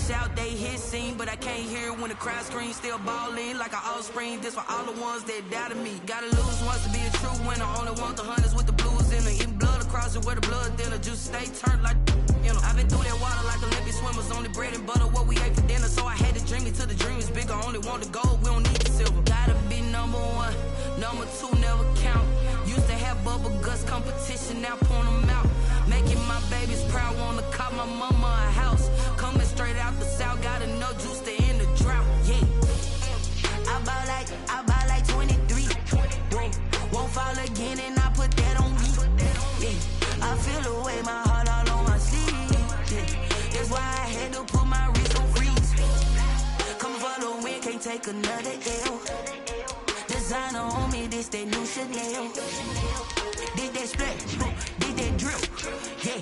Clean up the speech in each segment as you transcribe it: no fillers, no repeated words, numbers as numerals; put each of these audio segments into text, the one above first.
shout, they hit scene, but I can't hear when the crowd screams. Still ballin' like an offspring. This for all the ones that doubted me. Gotta lose once to be a true winner. Only want the hunters with the blues in them. Eating blood across it where the blood thinner. Just stay turned like you know. I've been through that water like Olympic swimmers. Only bread and butter what we ate for dinner. So I had to dream it till the dream is bigger. Only want the gold, we don't need the silver. Gotta be number one, number two never count. Used to have bubble guts competition, now point them out. Making my babies proud, wanna cop my mama a house. Coming straight out the south, got enough juice to end the drought. Yeah, I buy like 23. Whoa, won't fall again, and I put that on me. Yeah, I feel the way, my heart all on my sleeve. Yeah, that's why I had to put my wrist on freeze. Coming for the win, can't take another L. Designer on me, this that new Chanel. Did that split, did that drip. Yeah,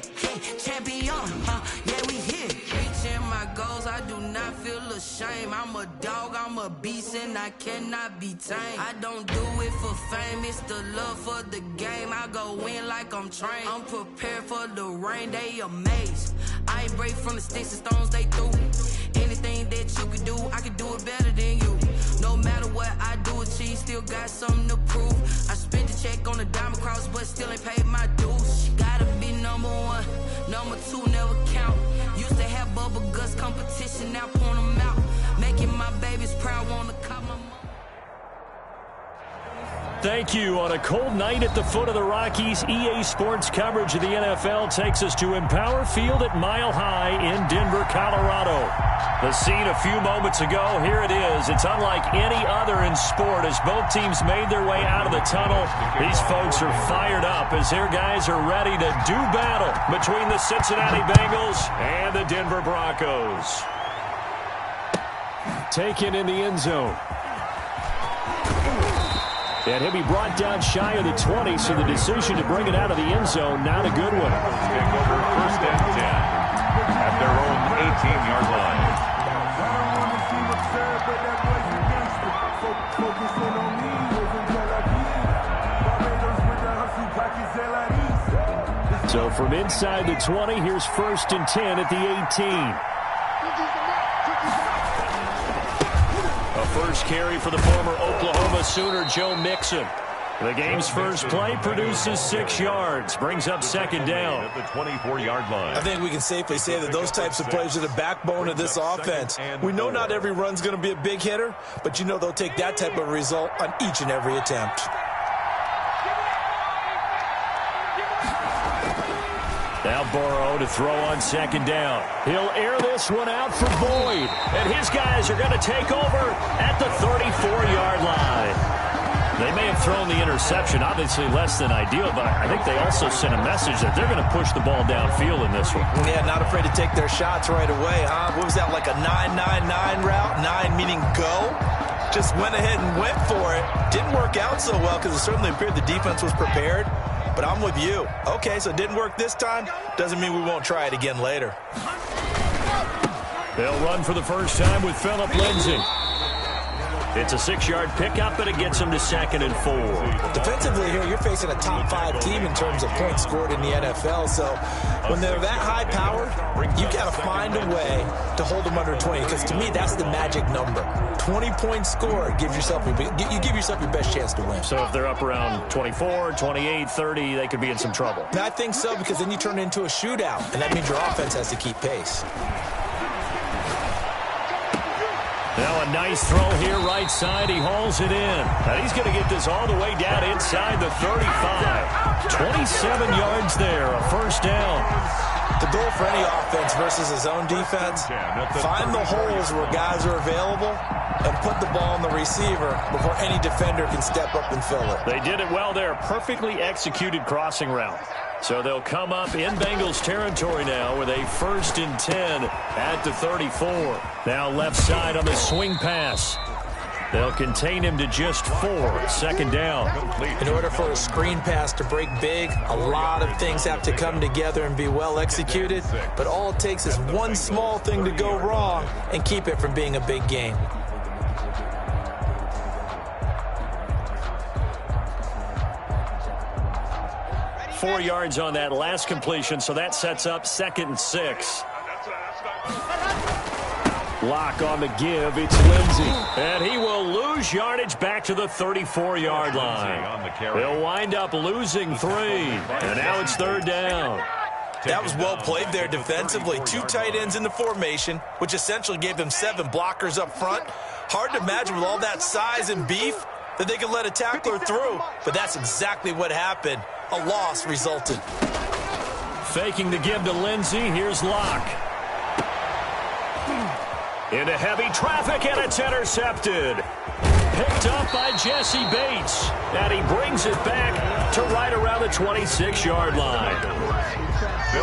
champion, yeah, we here. Reaching my goals, I do not feel ashamed. I'm a dog, I'm a beast, and I cannot be tamed. I don't do it for fame, it's the love for the game. I go in like I'm trained. I'm prepared for the rain, they amazed. I ain't break from the sticks and stones they threw. Anything that you can do, I can do it better than you. No matter what I do achieve, still got something to prove. I spent the check on the diamond cross, but still ain't paid my dues. Gotta be number one, number two never count. Used to have bubble guts competition, now point them out. Making my babies proud, wanna call my mom. Thank you. On a cold night at the foot of the Rockies, EA Sports coverage of the NFL takes us to Empower Field at Mile High in Denver, Colorado. The scene a few moments ago, here it is. It's unlike any other in sport as both teams made their way out of the tunnel. These folks are fired up as their guys are ready to do battle between the Cincinnati Bengals and the Denver Broncos. Taken in the end zone. And he'll be brought down shy of the 20, so the decision to bring it out of the end zone, not a good one. Take over first and 10 at their own 18-yard line. So from inside the 20, here's first and 10 at the 18. A first carry for the former Oklahoma Sooner, Joe Mixon. The game's first play produces 6 yards, brings up second down. At the 24-yard line. I think we can safely say that those types of plays are the backbone of this offense. We know not every run's going to be a big hitter, but you know they'll take that type of result on each and every attempt. Now Burrow to throw on second down. He'll air this one out for Boyd. And his guys are going to take over at the 34-yard line. They may have thrown the interception, obviously less than ideal, but I think they also sent a message that they're going to push the ball downfield in this one. Yeah, not afraid to take their shots right away, huh? What was that, like a 9-9-9 route? 9 meaning go? Just went ahead and went for it. Didn't work out so well because it certainly appeared the defense was prepared. But I'm with you. Okay, so it didn't work this time. Doesn't mean we won't try it again later. They'll run for the first time with Phillip Lindsay. It's a 6-yard pickup, but it gets them to 2nd and 4. Defensively here, you're facing a top 5 team in terms of points scored in the NFL. So when they're that high powered, you got to find a way to hold them under 20. Because to me, that's the magic number. 20 points scored, you give yourself your best chance to win. So if they're up around 24, 28, 30, they could be in some trouble. I think so, because then you turn it into a shootout, and that means your offense has to keep pace. Now a nice throw here right side. He hauls it in. And he's going to get this all the way down inside the 35. 27 yards there, a first down. The goal for any offense versus his own defense, find the holes where guys are available and put the ball on the receiver before any defender can step up and fill it. They did it well there. Perfectly executed crossing route. So they'll come up in Bengals territory now with a 1st and 10 at the 34. Now left side on the swing pass. They'll contain him to just 4. 2nd down. In order for a screen pass to break big, a lot of things have to come together and be well executed. But all it takes is one small thing to go wrong and keep it from being a big game. Four yards on that last completion, so that sets up 2nd and 6. Lock on the give. It's Lindsey. And he will lose yardage back to the 34-yard line. He'll wind up losing 3. And now it's 3rd down. That was well played there defensively. 2 tight ends in the formation, which essentially gave them 7 blockers up front. Hard to imagine with all that size and beef that they could let a tackler through. But that's exactly what happened. A loss resulted. Faking the give to Lindsey. Here's Locke. Into heavy traffic, and it's intercepted. Picked up by Jesse Bates. And he brings it back to right around the 26-yard line.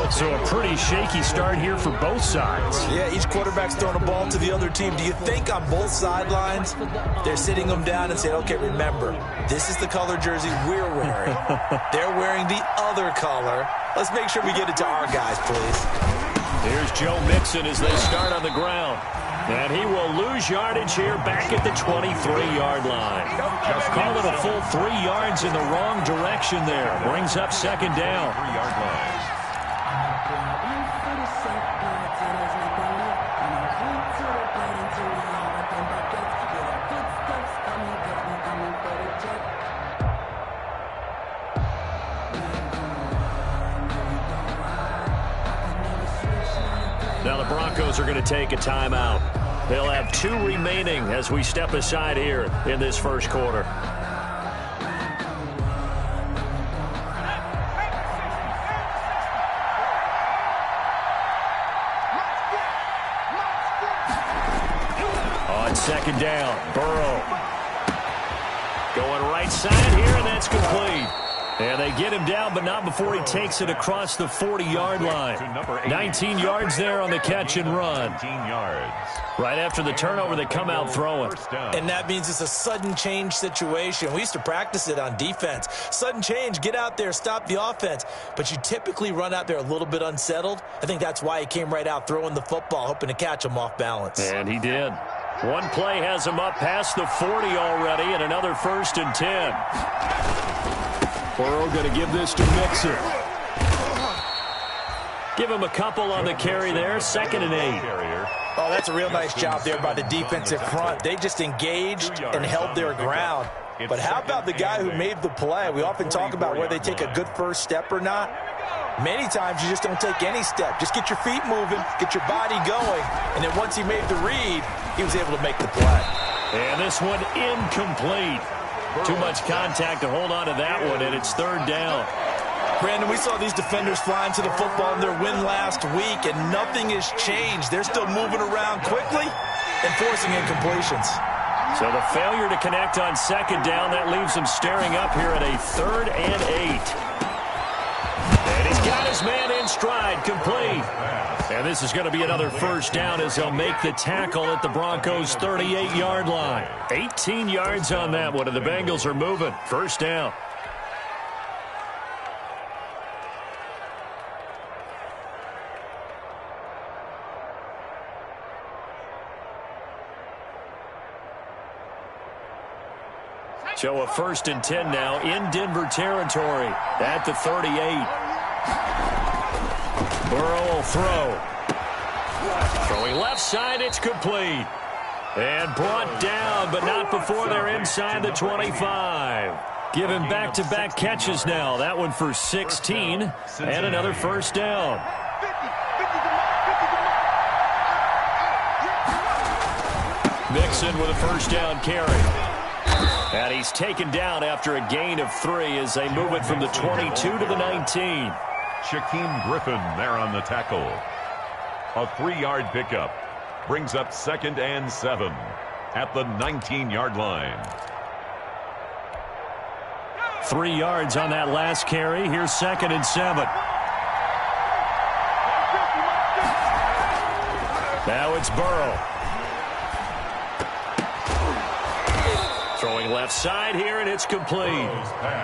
So a pretty shaky start here for both sides. Yeah, each quarterback's throwing a ball to the other team. Do you think on both sidelines they're sitting them down and saying, okay, remember, this is the color jersey we're wearing. They're wearing the other color. Let's make sure we get it to our guys, please. Here's Joe Mixon as they start on the ground. And he will lose yardage here back at the 23-yard line. Just call it a full 3 yards in the wrong direction there. Brings up 2nd down. 3-yard line. Now the Broncos are going to take a timeout. They'll have 2 remaining as we step aside here in this first quarter. On 2nd down, Burrow. Going right side here, and that's complete. And they get him down, but not before he takes it across the 40-yard line. 19 yards there on the catch and run. 19 yards. Right after the turnover, they come out throwing. And that means it's a sudden change situation. We used to practice it on defense. Sudden change, get out there, stop the offense. But you typically run out there a little bit unsettled. I think that's why he came right out throwing the football, hoping to catch him off balance. And he did. One play has him up past the 40 already, and another 1st and 10. Burrow going to give this to Mixon. Give him a couple on the carry there. 2nd and 8. Oh, that's a real nice job there by the defensive front. They just engaged and held their ground. But how about the guy who made the play? We often talk about whether they take a good first step or not. Many times you just don't take any step. Just get your feet moving, get your body going, and then once he made the read, he was able to make the play. And this one incomplete. Too much contact to hold on to that one, and it's 3rd down. Brandon, we saw these defenders flying to the football in their win last week, and nothing has changed. They're still moving around quickly and forcing incompletions. So the failure to connect on 2nd down, that leaves them staring up here at a 3rd and 8. And he's got his man in stride, complete. And this is going to be another 1st down as they'll make the tackle at the Broncos' 38-yard line. 18 yards on that one, and the Bengals are moving. 1st down. So a 1st and 10 now in Denver territory at the 38. Burrow will throw. Throwing left side, it's complete. And brought down, but not before they're inside the 25. Giving back-to-back catches now. That one for 16 and another 1st down. Mixon with a 1st down carry. And he's taken down after a gain of 3 as they move it from the 22 to the 19. Shaquem Griffin there on the tackle. A 3-yard pickup. Brings up 2nd and 7 at the 19-yard line. 3 yards on that last carry. Here's 2nd and 7. Now it's Burrow. Throwing left side here, and it's complete.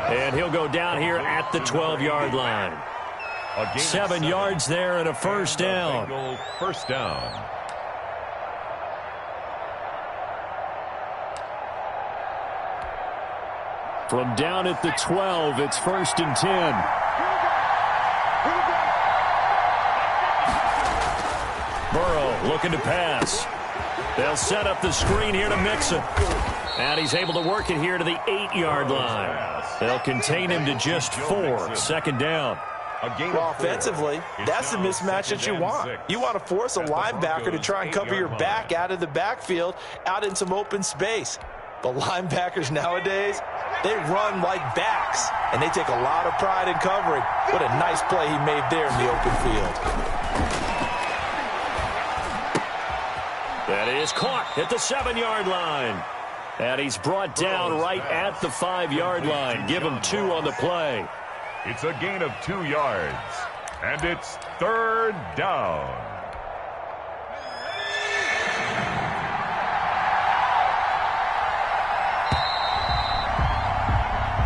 And he'll go down here at the 12-yard line. 7 yards there and a 1st down. 1st down. From down at the 12, it's 1st and 10. Burrow looking to pass. They'll set up the screen here to Mixon. And he's able to work it here to the 8-yard line. They'll contain him to just 4. Second down. Well, offensively, that's the mismatch that you want. You want to force a linebacker to try and cover your back out of the backfield, out in some open space. But linebackers nowadays, they run like backs, and they take a lot of pride in covering. What a nice play he made there in the open field. That is caught at the 7-yard line. And he's brought down right at the 5-yard line. Give him 2 on the play. It's a gain of 2 yards, and it's third down.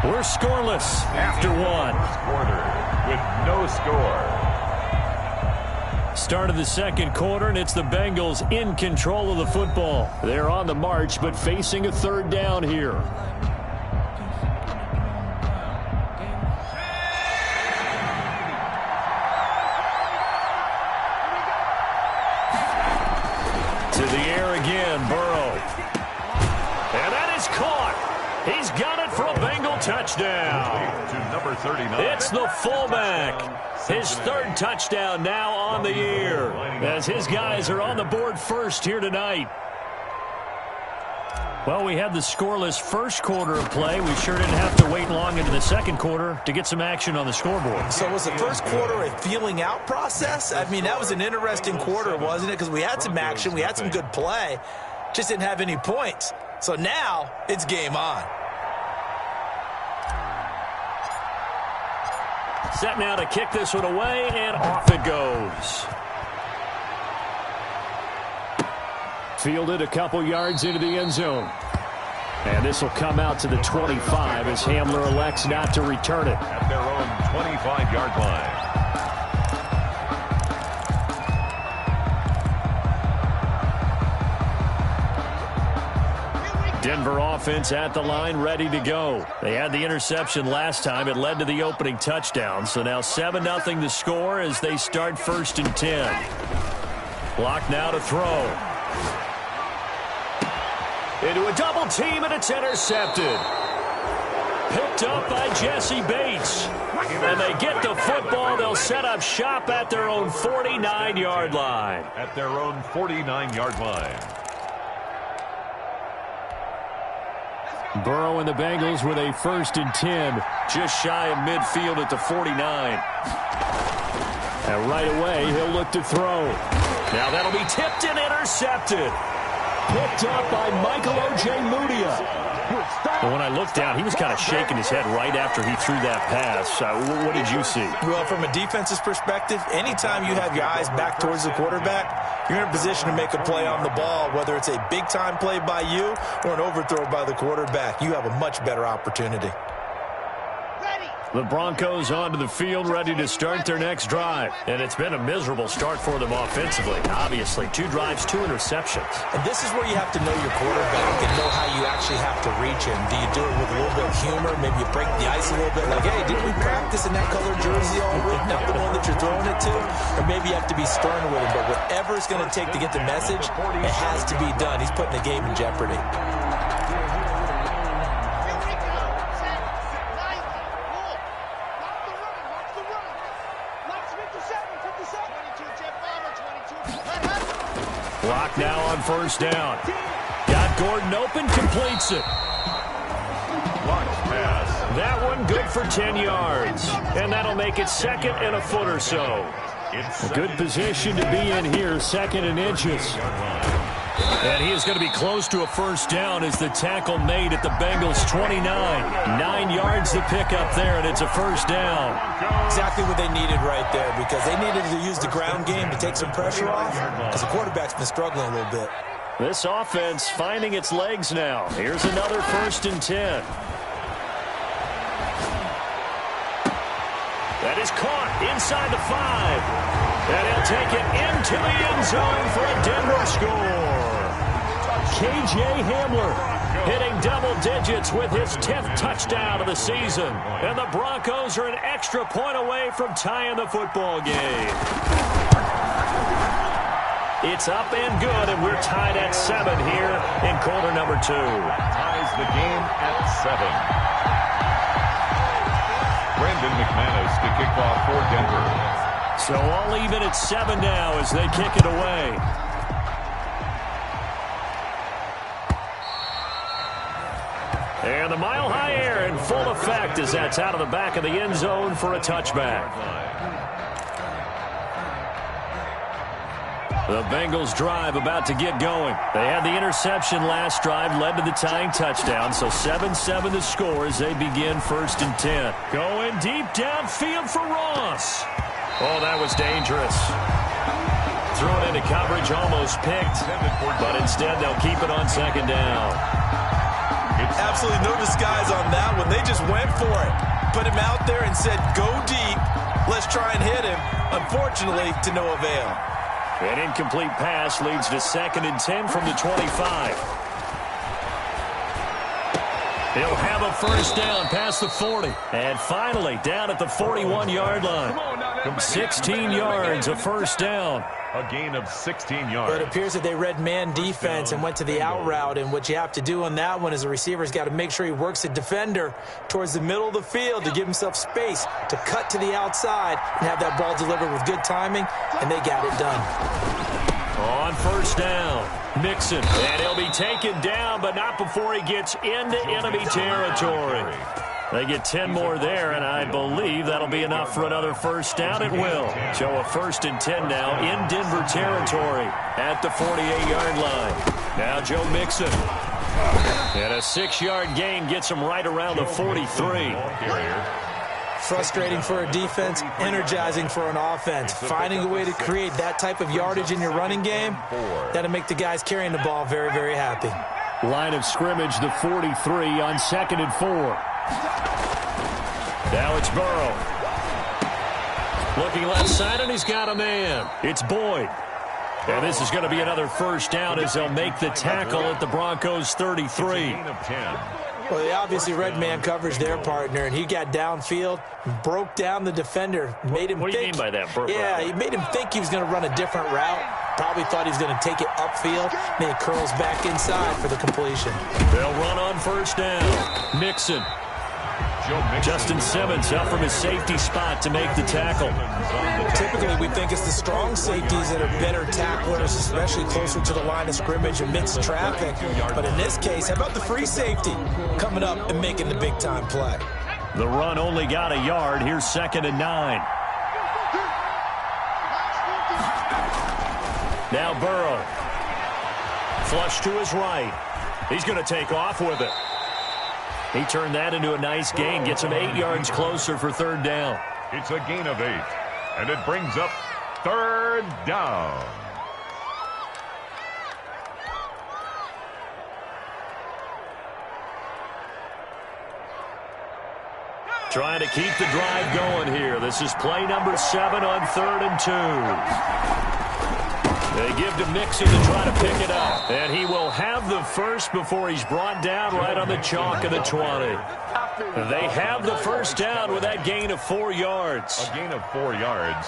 We're scoreless after 1. Quarter with no score. Start of the second quarter, and it's the Bengals in control of the football. They're on the march, but facing a third down here. To the air again, Burrow. And that is caught. He's got it for a Bengal touchdown. To number 39. It's the fullback. His 3rd touchdown now on the year, as his guys are on the board first here tonight. Well, we had the scoreless first quarter of play. We sure didn't have to wait long into the second quarter to get some action on the scoreboard. So was the first quarter a feeling out process? I mean, that was an interesting quarter, wasn't it? Because we had some action, we had some good play, just didn't have any points. So now it's game on. Set now to kick this one away, and off it goes. Fielded a couple yards into the end zone. And this will come out to the 25 as Hamler elects not to return it. At their own 25-yard line. Denver offense at the line, ready to go. They had the interception last time. It led to the opening touchdown. So now 7-0 the score as they start 1st and 10. Clock now to throw. Into a double team, and it's intercepted. Picked up by Jesse Bates. And they get the football. They'll set up shop at their own 49-yard line. At their own 49-yard line. Burrow and the Bengals with a 1st and 10, just shy of midfield at the 49. And right away, he'll look to throw. Now that'll be tipped and intercepted. Picked up by Michael Ojemudia. Well, when I looked down, he was kind of shaking his head right after he threw that pass. What did you see? Well, from a defense's perspective, anytime you have your eyes back towards the quarterback, you're in a position to make a play on the ball, whether it's a big-time play by you or an overthrow by the quarterback. You have a much better opportunity. The Broncos onto the field, ready to start their next drive. And it's been a miserable start for them offensively. Obviously, 2 drives, 2 interceptions. And this is where you have to know your quarterback and know how you actually have to reach him. Do you do it with a little bit of humor? Maybe you break the ice a little bit, like, hey, didn't we practice in that colored jersey all week? Not the one that you're throwing it to. Or maybe you have to be stern with him. But whatever it's going to take to get the message, it has to be done. He's putting the game in jeopardy. Clock now on 1st down. Got Gordon open, completes it. That one good for 10 yards. And that'll make it 2nd and a foot or so. A good position to be in here, 2nd and inches. And he is going to be close to a 1st down as the tackle made at the Bengals' 29. 9 yards to pick up there, and it's a 1st down. Exactly what they needed right there, because they needed to use the ground game to take some pressure off, because the quarterback's been struggling a little bit. This offense finding its legs now. Here's another 1st and 10. That is caught inside the 5. And he'll take it into the end zone for a Denver score. K.J. Hamler hitting double digits with his 10th touchdown of the season. And the Broncos are an extra point away from tying the football game. It's up and good, and we're tied at 7 here in quarter number 2. Ties the game at 7. Brandon McManus to kick off for Denver. So all even at 7 now as they kick it away. And the mile-high air in full effect as that's out of the back of the end zone for a touchback. The Bengals drive about to get going. They had the interception last drive, led to the tying touchdown, so 7-7 the score as they begin 1st and 10. Going deep downfield for Ross. Oh, that was dangerous. Threw it into coverage, almost picked, but instead they'll keep it on 2nd down. Absolutely no disguise on that one. They just went for it. Put him out there and said, go deep. Let's try and hit him. Unfortunately, to no avail. An incomplete pass leads to 2nd and 10 from the 25. He'll have a 1st down past the 40. And finally, down at the 41-yard line. 16 yards, a 1st down. A gain of 16 yards. But it appears that they read man defense and went to the out route. And what you have to do on that one is the receiver's got to make sure he works the defender towards the middle of the field to give himself space to cut to the outside and have that ball delivered with good timing, and they got it done. On 1st down, Mixon. And he'll be taken down, but not before he gets into enemy territory. They get 10 more there, and I believe that'll be enough for another 1st down. It will. So a 1st and 10 now in Denver territory at the 48-yard line. Now Joe Mixon. And a 6-yard gain gets him right around the 43. Frustrating for a defense, energizing for an offense. Finding a way to create that type of yardage in your running game, that'll make the guys carrying the ball very, very happy. Line of scrimmage, the 43 on 2nd and 4. Now it's Burrow. Looking left side, and he's got a man. It's Boyd. And this is going to be another 1st down as they'll make the tackle at the Broncos' 33. Well, they obviously read man coverage their partner, and he got downfield, broke down the defender, made him think. What do you mean by that? Yeah, he made him think he was going to run a different route. Probably thought he was going to take it upfield. Then he curls back inside for the completion. They'll run on 1st down. Mixon. Justin Simmons up from his safety spot to make the tackle. Typically, we think it's the strong safeties that are better tacklers, especially closer to the line of scrimmage amidst traffic. But in this case, how about the free safety coming up and making the big-time play? The run only got a yard. Here's 2nd and 9. Now Burrow. Flush to his right. He's going to take off with it. He turned that into a nice gain, gets him 8 yards closer for 3rd down. It's a gain of 8, and it brings up 3rd down. Trying to keep the drive going here. This is play number 7 on 3rd and 2. They give to Mixon to try to pick it up. And he will have the 1st before he's brought down right on the chalk of the 20. They have the 1st down with that gain of 4 yards. A gain of 4 yards.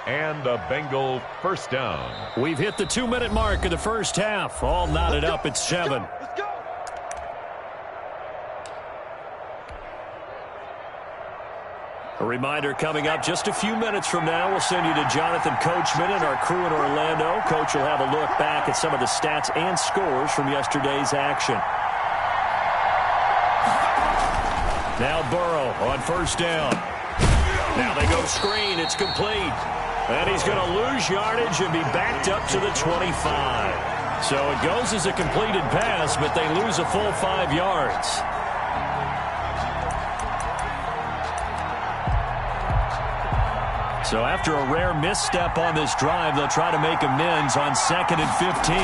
And a Bengal 1st down. We've hit the 2-minute mark of the 1st half. All knotted up at 7. A reminder coming up just a few minutes from now. We'll send you to Jonathan Coachman and our crew in Orlando. Coach will have a look back at some of the stats and scores from yesterday's action. Now Burrow on 1st down. Now they go screen. It's complete. And he's going to lose yardage and be backed up to the 25. So it goes as a completed pass, but they lose a full 5 yards. So after a rare misstep on this drive, they'll try to make amends on 2nd and 15.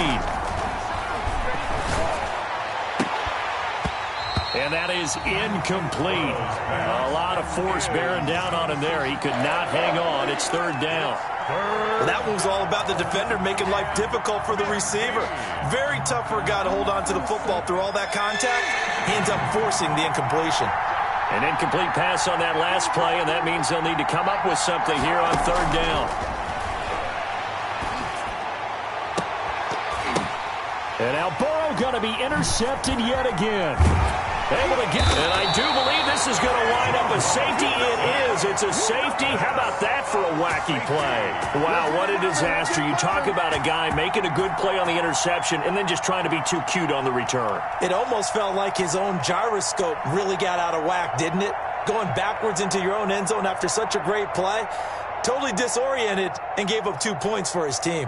And that is incomplete. A lot of force bearing down on him there. He could not hang on. It's 3rd down. Well, that one was all about the defender making life difficult for the receiver. Very tough for a guy to hold on to the football through all that contact. He ends up forcing the incompletion. An incomplete pass on that last play, and that means they'll need to come up with something here on 3rd down. And now Burrow going to be intercepted yet again. Able to get, and I do believe this is going to wind up a safety. It is. It's a safety. How about that for a wacky play? Wow, what a disaster. You talk about a guy making a good play on the interception and then just trying to be too cute on the return. It almost felt like his own gyroscope really got out of whack, didn't it? Going backwards into your own end zone after such a great play. Totally disoriented and gave up 2 points for his team.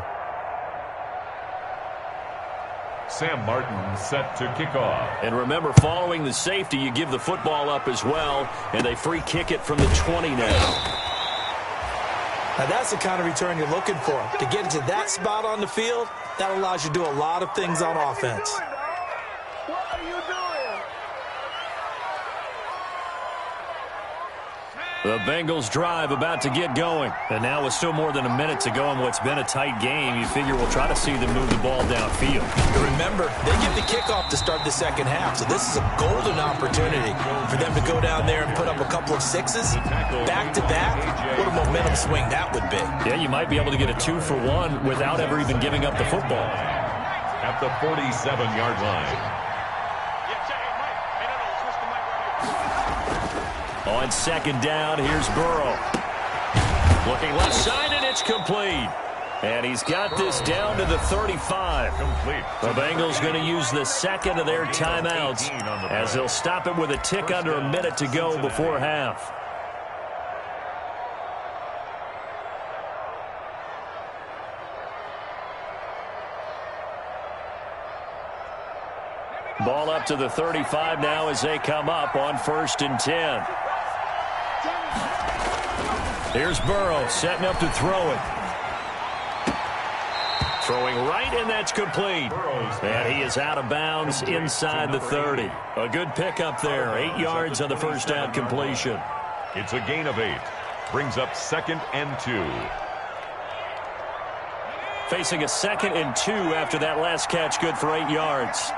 Sam Martin set to kick off. And remember, following the safety, you give the football up as well, and they free kick it from the 20 now. Now that's the kind of return you're looking for. To get into that spot on the field, that allows you to do a lot of things on offense. What are you doing? The Bengals drive about to get going. And now with still more than a minute to go in what's been a tight game, you figure we'll try to see them move the ball downfield. Remember, they get the kickoff to start the second half, so this is a golden opportunity for them to go down there and put up a couple of sixes back-to-back. What a momentum swing that would be. Yeah, you might be able to get a 2-for-1 without ever even giving up the football. At the 47-yard line. On second down, here's Burrow. Looking left side, and it's complete. And he's got this down to the 35. The Bengals going to use the second of their timeouts as they'll stop it with a tick under a minute to go before half. Ball up to the 35 now as they come up on 1st and 10. Here's Burrow setting up to throw it. Throwing right, and that's complete. And he is out of bounds inside the 30. A good pickup there. 8 yards on the first down completion. It's a gain of 8. Brings up 2nd and 2. Facing a 2nd and 2 after that last catch, good for 8 yards.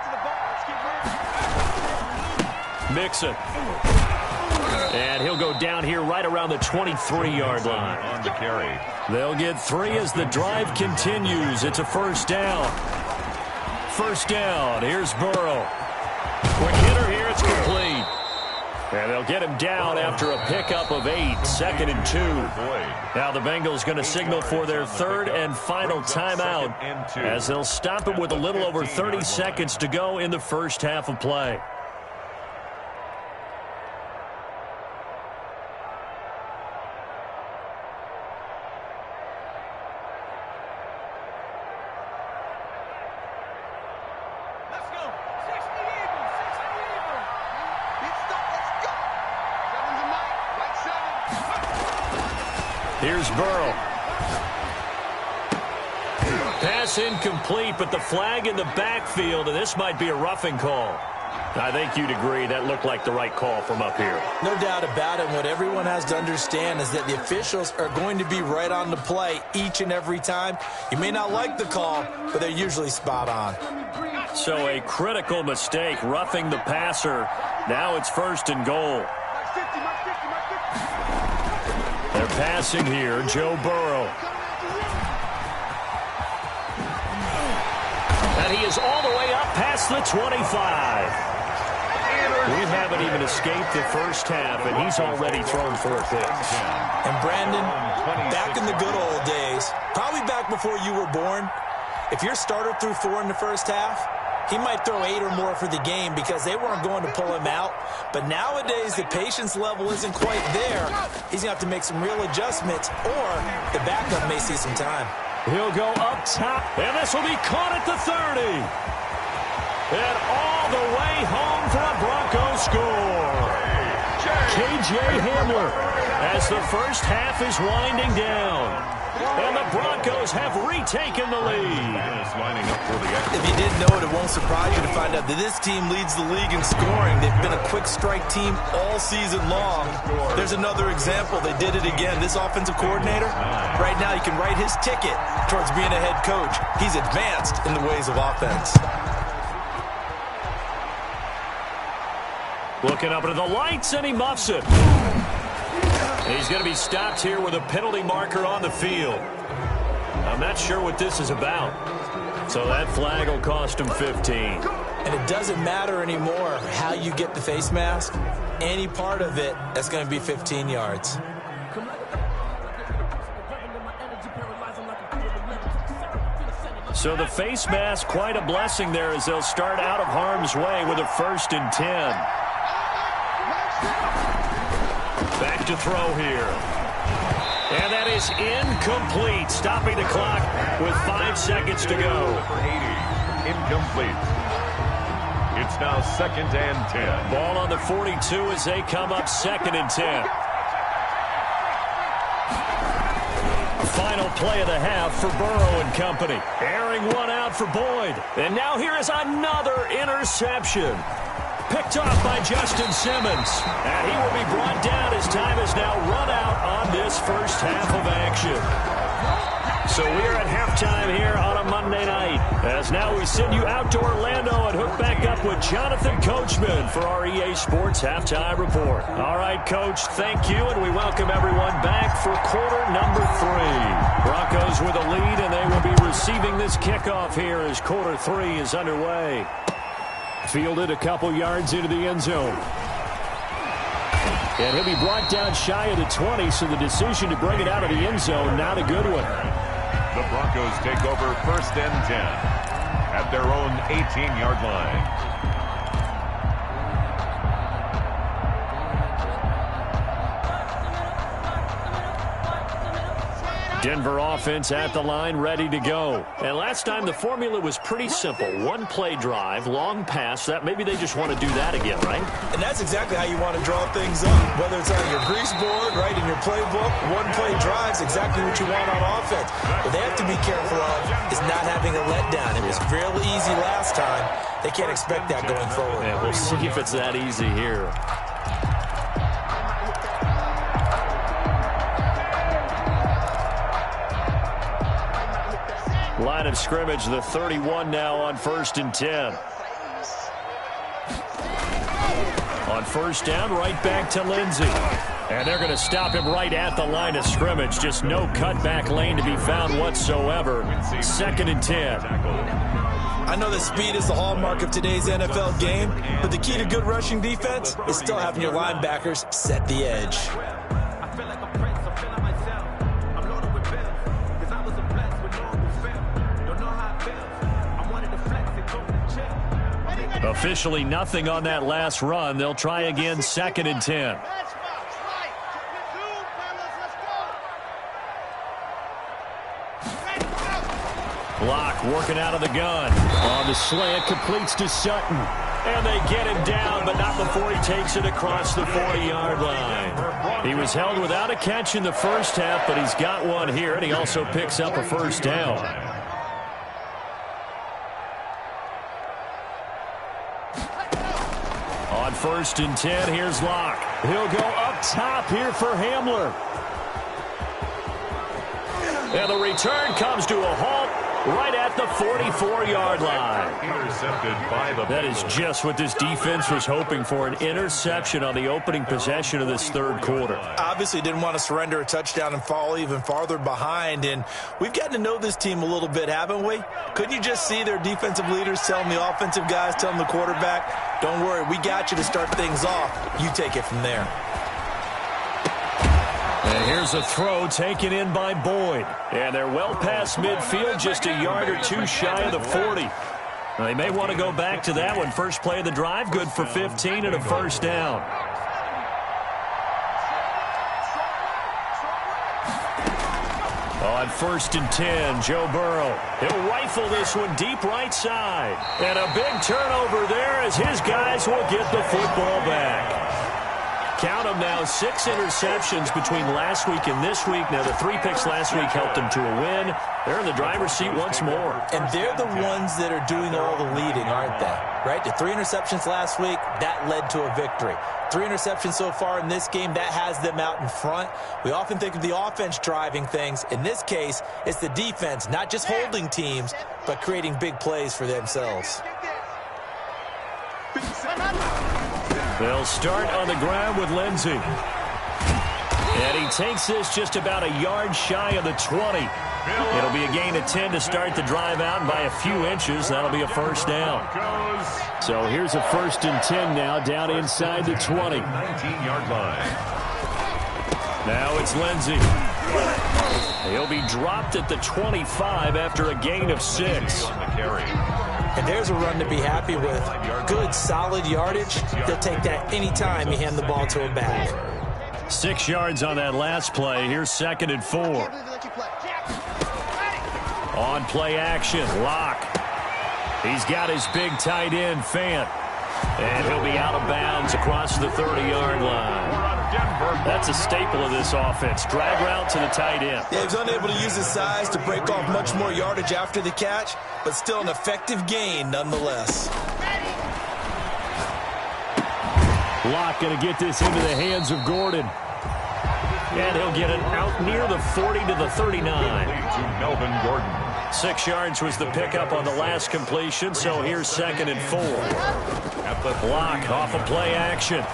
Mixon. And he'll go down here right around the 23-yard line. On the carry. They'll get 3 as the drive continues. It's a first down. First down. Here's Burrow. Quick hitter here. It's complete. And they'll get him down after a pickup of 8. 2nd and 2. Now the Bengals going to signal for their 3rd and final timeout as they'll stop it with a little over 30 seconds to go in the first half of play. Here's Burrow. Pass incomplete, but the flag in the backfield, and this might be a roughing call. I think you'd agree that looked like the right call from up here. No doubt about it. What everyone has to understand is that the officials are going to be right on the play each and every time. You may not like the call, but they're usually spot on. So a critical mistake, roughing the passer. Now it's 1st and goal. They're passing here, Joe Burrow. And he is all the way up past the 25. We haven't even escaped the first half, and he's already thrown 4 picks. And Brandon, back in the good old days, probably back before you were born, if your starter threw 4 in the first half, he might throw 8 or more for the game because they weren't going to pull him out. But nowadays, the patience level isn't quite there. He's going to have to make some real adjustments, or the backup may see some time. He'll go up top, and this will be caught at the 30. And all the way home for a Broncos score. K.J. Hamler as the first half is winding down. And the Broncos have retaken the lead. If you didn't know it, it won't surprise you to find out that this team leads the league in scoring. They've been a quick strike team all season long. There's another example. They did it again. This offensive coordinator, right now, you can write his ticket towards being a head coach. He's advanced in the ways of offense. Looking up into the lights, and he muffs it. He's going to be stopped here with a penalty marker on the field. I'm not sure what this is about. So that flag will cost him 15. And it doesn't matter anymore how you get the face mask. Any part of it, that's going to be 15 yards. So the face mask, quite a blessing there as they'll start out of harm's way with a 1st and 10. Back to throw here. And that is incomplete, stopping the clock with 5 seconds to go. For 80, incomplete. It's now 2nd and 10. Ball on the 42 as they come up 2nd and 10. Final play of the half for Burrow and company. Airing one out for Boyd. And now here is another interception. Picked off by Justin Simmons. And he will be brought down as time has now run out on this first half of action. So we are at halftime here on a Monday night. As now we send you out to Orlando and hook back up with Jonathan Coachman for our EA Sports Halftime Report. All right, Coach, thank you, and we welcome everyone back for quarter number 3. Broncos with a lead, and they will be receiving this kickoff here as quarter 3 is underway. Fielded a couple yards into the end zone. And he'll be brought down shy of the 20, so the decision to bring it out of the end zone, not a good one. The Broncos take over 1st and 10 at their own 18-yard line. Denver offense at the line, ready to go. And last time the formula was pretty simple. One play drive, long pass. That maybe they just want to do that again, right? And that's exactly how you want to draw things up. Whether it's on your grease board, right, in your playbook, one play drive's exactly what you want on offense. What they have to be careful of is not having a letdown. It was fairly easy last time. They can't expect that going forward. Yeah, we'll see if it's that easy here. Line of scrimmage, the 31 now on 1st and 10. On 1st down, right back to Lindsey. And they're going to stop him right at the line of scrimmage. Just no cutback lane to be found whatsoever. 2nd and 10. I know that speed is the hallmark of today's NFL game, but the key to good rushing defense is still having your linebackers set the edge. Officially nothing on that last run. They'll try again, 2nd and 10. Block working out of the gun. On the slant, completes to Sutton. And they get him down, but not before he takes it across the 40-yard line. He was held without a catch in the first half, but he's got one here, and he also picks up a 1st down. On 1st and 10, here's Locke. He'll go up top here for Hamler. And the return comes to a halt right at the 44-yard line. Intercepted by the... That is just what this defense was hoping for, an interception on the opening possession of this 3rd quarter. Obviously didn't want to surrender a touchdown and fall even farther behind, and we've gotten to know this team a little bit, haven't we? Couldn't you just see their defensive leaders telling the offensive guys, telling the quarterback, don't worry, we got you to start things off. You take it from there. And here's a throw taken in by Boyd. And they're well past midfield, just a yard or two shy of the 40. Now, they may want to go back to that one. First play of the drive, good for 15 and a 1st down. On 1st and 10, Joe Burrow. He'll rifle this one deep right side. And a big turnover there as his guys will get the football back. Count them now, 6 interceptions between last week and this week. Now, the 3 picks last week helped them to a win. They're in the driver's seat once more. And they're the ones that are doing all the leading, aren't they? Right? The 3 interceptions last week, that led to a victory. 3 interceptions so far in this game, that has them out in front. We often think of the offense driving things. In this case, it's the defense, not just holding teams, but creating big plays for themselves. They'll start on the ground with Lindsey. And he takes this just about a yard shy of the 20. It'll be a gain of 10 to start the drive out, and by a few inches, that'll be a first down. So here's a 1st and 10 now, down inside the 20. 19-yard line. Now it's Lindsey. He'll be dropped at the 25 after a gain of 6. On the carry. And there's a run to be happy with. Good, solid yardage. They'll take that anytime you hand the ball to a back. 6 yards on that last play. Here's 2nd and 4. On play action, Locke. He's got his big tight end, Fant. And he'll be out of bounds across the 30-yard line. That's a staple of this offense. Drag route to the tight end. Yeah, he was unable to use his size to break off much more yardage after the catch, but still an effective gain nonetheless. Locke going to get this into the hands of Gordon. And he'll get it out near the 40 to the 39. To Melvin Gordon. 6 yards was the pickup on the last completion, so here's 2nd and 4. At the Block off a play action.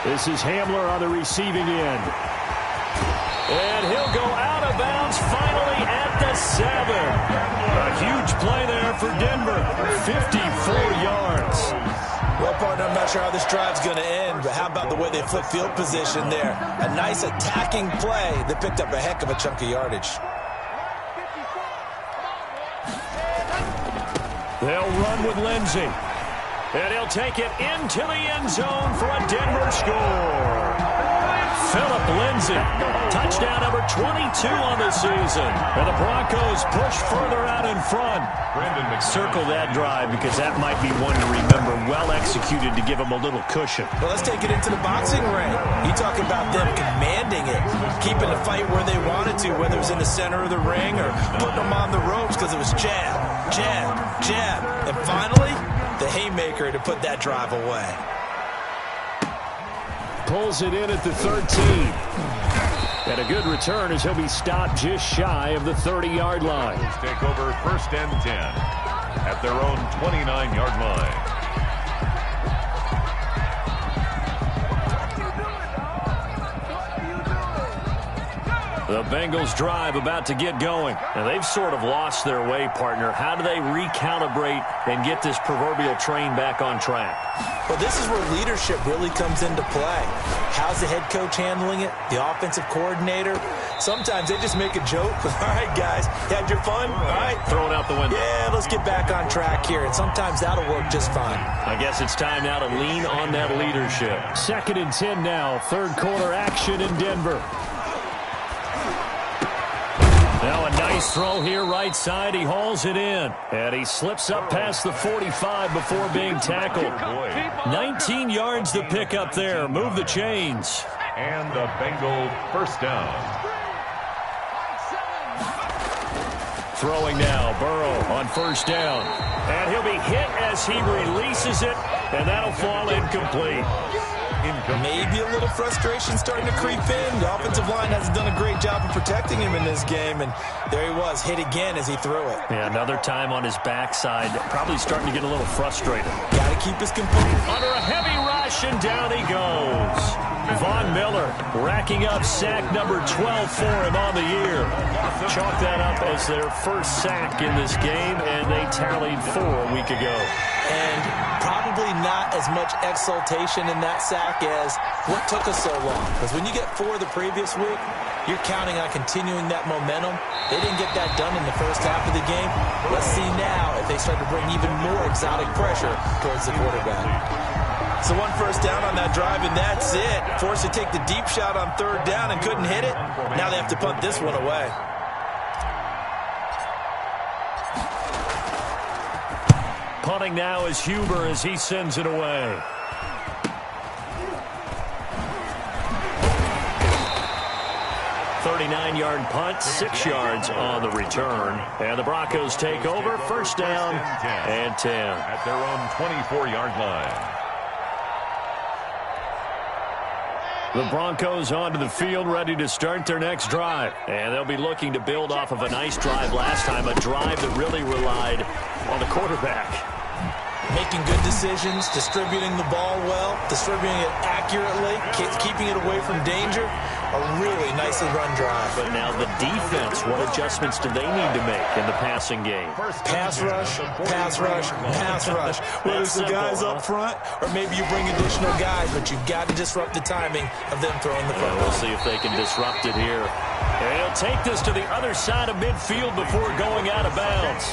This is Hamler on the receiving end. And he'll go out of bounds finally at the 7. A huge play there for Denver. 54 yards. Well, partner, I'm not sure how this drive's going to end, but how about the way they flip field position there? A nice attacking play that picked up a heck of a chunk of yardage. They'll run with Lindsey. And he'll take it into the end zone for a Denver score. Phillip Lindsey, touchdown number 22 on the season. And the Broncos push further out in front. Circle that drive because that might be one to remember. Well executed to give them a little cushion. Well, let's take it into the boxing ring. You talk about them commanding it, keeping the fight where they wanted to, whether it was in the center of the ring or putting them on the ropes because it was jab, jab, jab. And finally, the haymaker to put that drive away. Pulls it in at the 13. And a good return as he'll be stopped just shy of the 30-yard line. Take over 1st and 10 at their own 29-yard line. The Bengals drive about to get going. And they've sort of lost their way, partner. How do they recalibrate and get this proverbial train back on track? Well, this is where leadership really comes into play. How's the head coach handling it? The offensive coordinator? Sometimes they just make a joke. All right, guys, you had your fun? All right. Throw it out the window. Yeah, let's get back on track here. And sometimes that'll work just fine. I guess it's time now to lean on that leadership. 2nd and 10 now. 3rd quarter action in Denver. Now a nice throw here right side. He hauls it in. And he slips up past the 45 before being tackled. 19 yards to pick up there. Move the chains. And the Bengal 1st down. Throwing now. Burrow on 1st down. And he'll be hit as he releases it. And that'll fall incomplete. Maybe a little frustration starting to creep in. The offensive line hasn't done a great job of protecting him in this game, and there he was, hit again as he threw it. Yeah, another time on his backside, probably starting to get a little frustrated. Got to keep his composure. Under a heavy rush, and down he goes. Von Miller racking up sack number 12 for him on the year. Chalk that up as their first sack in this game, and they tallied 4 a week ago. And probably not as much exultation in that sack as what took us so long. Because when you get 4 the previous week, you're counting on continuing that momentum. They didn't get that done in the first half of the game. Let's see now if they start to bring even more exotic pressure towards the quarterback. So 1 first down on that drive, and that's it. Forced to take the deep shot on 3rd down and couldn't hit it. Now they have to punt this one away. Punting now is Huber as he sends it away. .39-yard punt, 6 yards on the return. And the Broncos take over, 1st down and 10. At their own 24-yard line. The Broncos onto the field, ready to start their next drive. And they'll be looking to build off of a nice drive last time, a drive that really relied on the quarterback. Making good decisions, distributing the ball well, distributing it accurately, keeping it away from danger. A really nicely run drive. But now the defense, what adjustments do they need to make in the passing game? Pass rush, pass rush, pass rush. Whether it's the guys up front or maybe you bring additional guys, but you've got to disrupt the timing of them throwing the football. We'll see if they can disrupt it here. And he'll take this to the other side of midfield before going out of bounds.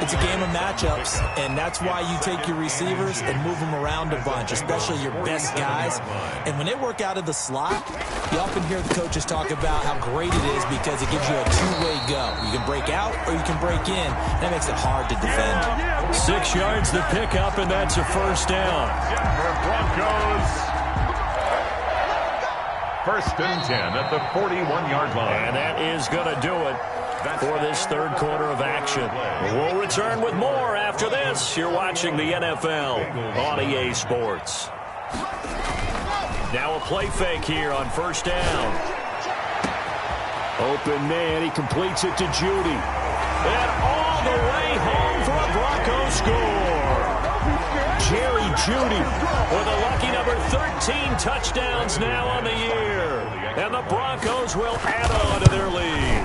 It's a game of matchups, and that's why you take your receivers and move them around a bunch, especially your best guys. And when they work out of the slot, you often hear the coaches talk about how great it is because it gives you a two-way go. You can break out or you can break in. That makes it hard to defend. 6 yards the pickup, and that's a first down. Broncos. 1st and 10 at the 41-yard line. And that is going to do it for this third quarter of action. We'll return with more after this. You're watching the NFL on EA Sports. Now a play fake here on first down. Open man, he completes it to Judy. And all the way home for a Broncos score. Jerry Judy with a lucky number 13 touchdowns now on the year. And the Broncos will add on to their lead.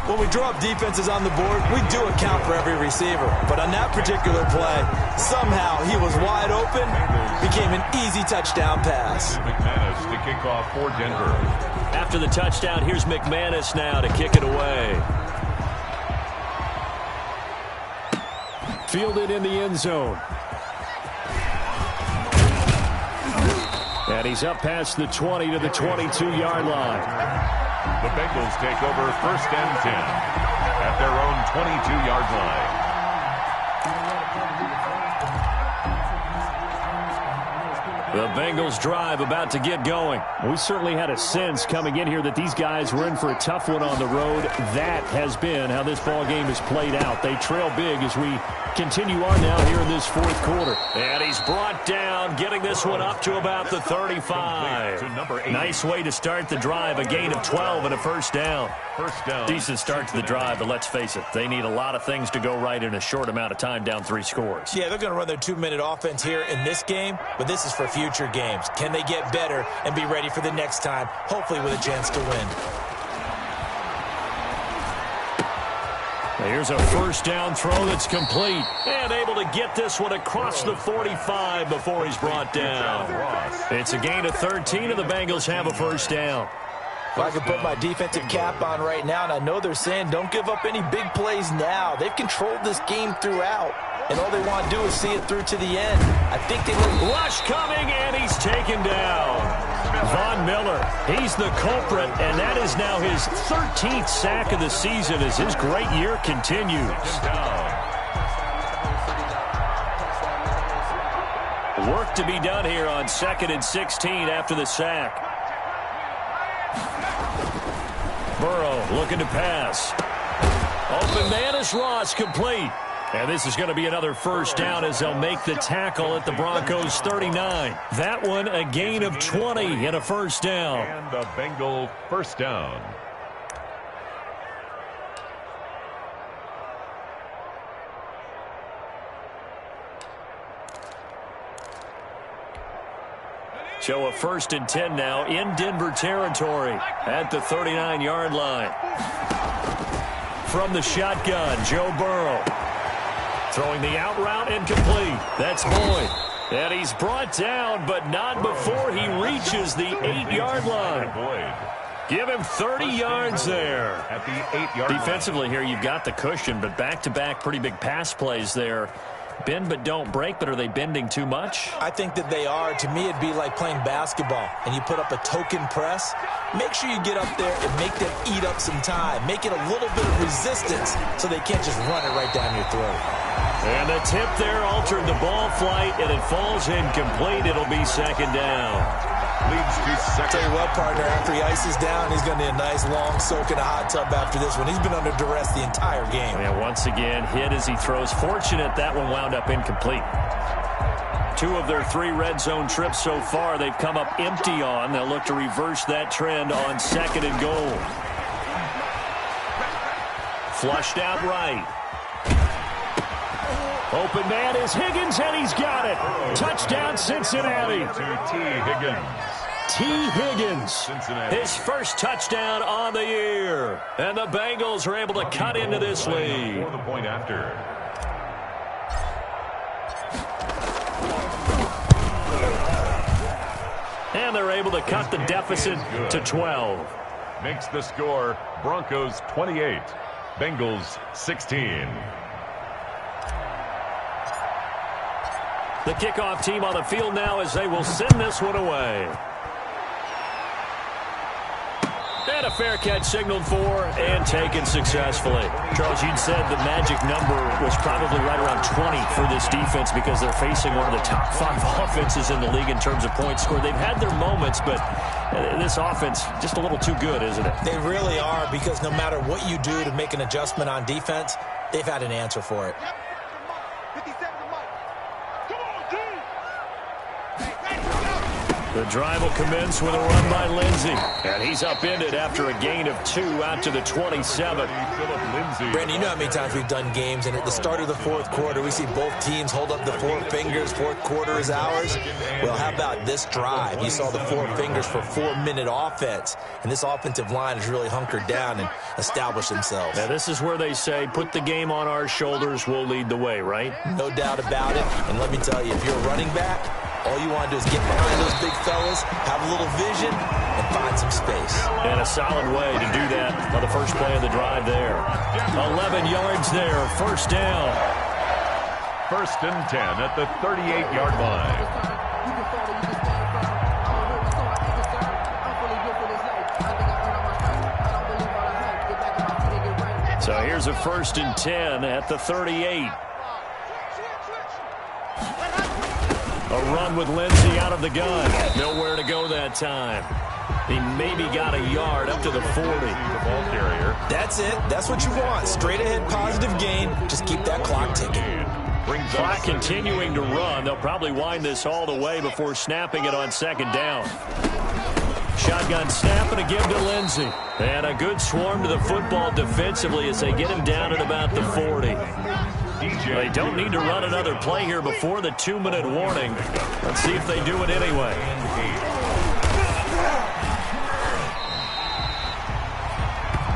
When we draw up defenses on the board, we do account for every receiver. But on that particular play, somehow he was wide open, became an easy touchdown pass. McManus to kick off for Denver. After the touchdown, here's McManus now to kick it away. Fielded in the end zone. And he's up past the 20 to the 22-yard line. The Bengals take over 1st and 10 at their own 22-yard line. The Bengals drive about to get going. We certainly had a sense coming in here that these guys were in for a tough one on the road. That has been how this ball game has played out. They trail big as we continue on now here in this fourth quarter. And he's brought down, getting this one up to about the 35. Nice way to start the drive. A gain of 12 and a first down. Decent start to the drive, but let's face it, they need a lot of things to go right in a short amount of time, down 3 scores. Yeah, they're going to run their 2-minute offense here in this game, but this is for future games. Can they get better and be ready for the next time, hopefully with a chance to win? Here's a first down throw that's complete. And able to get this one across the 45 before he's brought down. It's a gain of 13, and the Bengals have a first down. If I could put my defensive cap on right now, and I know they're saying don't give up any big plays now. They've controlled this game throughout, and all they want to do is see it through to the end. I think they look... Rush coming, and he's taken down. Von Miller, he's the culprit, and that is now his 13th sack of the season as his great year continues. Work to be done here on 2nd and 16 after the sack. Burrow looking to pass. Open man is Ross, complete. And this is going to be another first down as they'll make the tackle at the Broncos 39. That one a gain of 20 and a first down. And a Bengal first down. So a 1st and 10 now in Denver territory at the 39-yard line. From the shotgun, Joe Burrow. Throwing the out route and complete. That's Boyd. And he's brought down, but not before he reaches the 8-yard line. Give him 30 yards there. At the 8-yard line. Defensively here, you've got the cushion, but back-to-back pretty big pass plays there. Bend but don't break, but are they bending too much? I think that they are. To me, it'd be like playing basketball, and you put up a token press. Make sure you get up there and make them eat up some time. Make it a little bit of resistance so they can't just run it right down your throat. And the tip there altered the ball flight, and it falls incomplete. It'll be 2nd down. Leads to second. Tell you what, partner, after he ices down, he's going to need a nice long soak in a hot tub after this one. He's been under duress the entire game. And once again, hit as he throws. Fortunate that one wound up incomplete. 2 of their 3 red zone trips so far, they've come up empty on. They'll look to reverse that trend on 2nd and goal. Flushed out right. Open man is Higgins, and he's got it. Touchdown, Cincinnati. To T. Higgins. T. Higgins, his first touchdown on the year. And the Bengals are able to cut into this lead. For the point after. And they're able to cut the deficit to 12. Makes the score Broncos 28, Bengals 16. The kickoff team on the field now as they will send this one away. And a fair catch signaled for and taken successfully. Charles, you'd said the magic number was probably right around 20 for this defense because they're facing one of the top 5 offenses in the league in terms of points scored. They've had their moments, but this offense just a little too good, isn't it? They really are, because no matter what you do to make an adjustment on defense, they've had an answer for it. The drive will commence with a run by Lindsey. And he's upended after a gain of 2 out to the 27. Brandon, you know how many times we've done games, and at the start of the fourth quarter, we see both teams hold up the 4 fingers, fourth quarter is ours. Well, how about this drive? You saw the 4 fingers for 4-minute offense, and this offensive line has really hunkered down and established themselves. Now, this is where they say, put the game on our shoulders, we'll lead the way, right? No doubt about it, and let me tell you, if you're a running back, all you want to do is get behind those big fellas, have a little vision, and find some space. And a solid way to do that on the first play of the drive there. 11 yards there, first down. First and 10 at the 38-yard line. So here's a first and 10 at the 38. A run with Lindsey out of the gun. Nowhere to go that time. He maybe got a yard up to the 40. The ball carrier. That's it. That's what you want. Straight ahead positive gain. Just keep that clock ticking. Clock continuing to run. They'll probably wind this all the way before snapping it on second down. Shotgun snap and a give to Lindsey. And a good swarm to the football defensively as they get him down at about the 40. They don't need to run another play here before the 2-minute warning. Let's see if they do it anyway.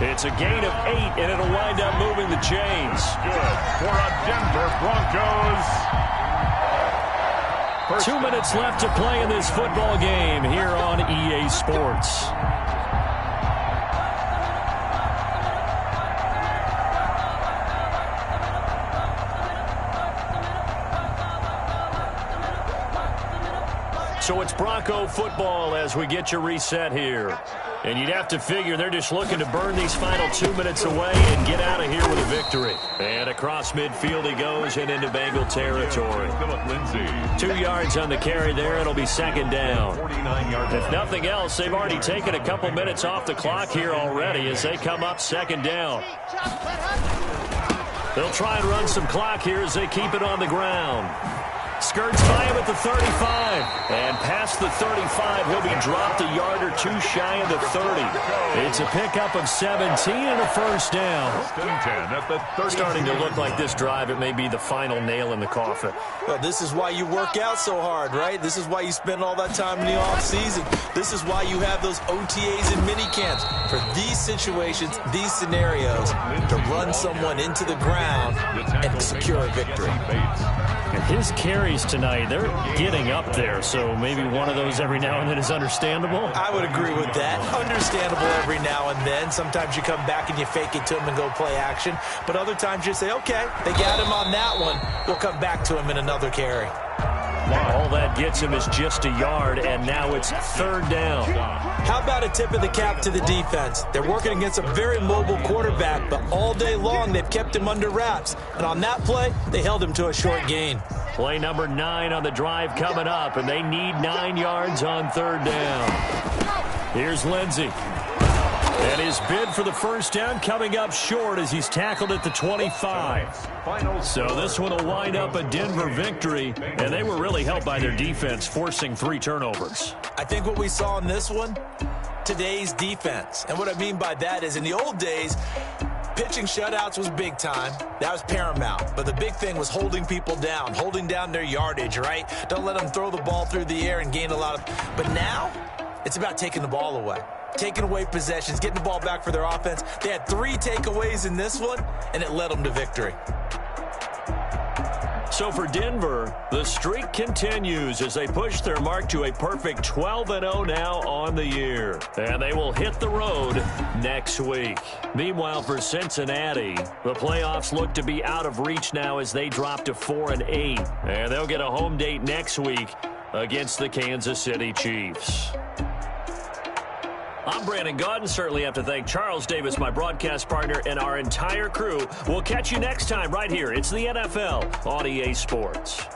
It's a gain of 8, and it'll wind up moving the chains. Good for a Denver Broncos. 2 minutes left to play in this football game here on EA Sports. So it's Bronco football as we get you reset here. And you'd have to figure they're just looking to burn these final 2 minutes away and get out of here with a victory. And across midfield he goes and into Bengal territory. 2 yards on the carry there. It'll be second down. If nothing else, they've already taken a couple minutes off the clock here already as they come up second down. They'll try and run some clock here as they keep it on the ground. Skirts by him at the 35. And past the 35, he'll be dropped a yard or 2 shy of the 30. It's a pickup of 17 and a first down. Starting to look like this drive, it may be the final nail in the coffin. Well, this is why you work out so hard, right? This is why you spend all that time in the offseason. This is why you have those OTAs and mini camps. For these situations, these scenarios, to run someone into the ground and secure a victory. And his carries tonight, they're getting up there, so maybe one of those every now and then is understandable. I would agree with that. Understandable every now and then. Sometimes you come back and you fake it to him and go play action. But other times you say, okay, they got him on that one. We'll come back to him in another carry. All that gets him is just a yard, and now it's third down. How about a tip of the cap to the defense? They're working against a very mobile quarterback, but all day long they've kept him under wraps. And on that play, they held him to a short gain. Play number 9 on the drive coming up, and they need 9 yards on third down. Here's Lindsey. And his bid for the first down coming up short as he's tackled at the 25. So this one will wind up a Denver victory, and they were really helped by their defense, forcing 3 turnovers. I think what we saw in this one, today's defense. And what I mean by that is in the old days, Pitching shutouts was big time. That was paramount. But the big thing was holding people down, holding down their yardage, right? Don't let them throw the ball through the air and gain a lot of... But now, it's about taking the ball away. Taking away possessions, getting the ball back for their offense. They had 3 takeaways in this one, and it led them to victory. So for Denver, the streak continues as they push their mark to a perfect 12-0 now on the year. And they will hit the road next week. Meanwhile, for Cincinnati, the playoffs look to be out of reach now as they drop to 4-8. And they'll get a home date next week against the Kansas City Chiefs. I'm Brandon Gaudin. Certainly have to thank Charles Davis, my broadcast partner, and our entire crew. We'll catch you next time right here. It's the NFL on EA Sports.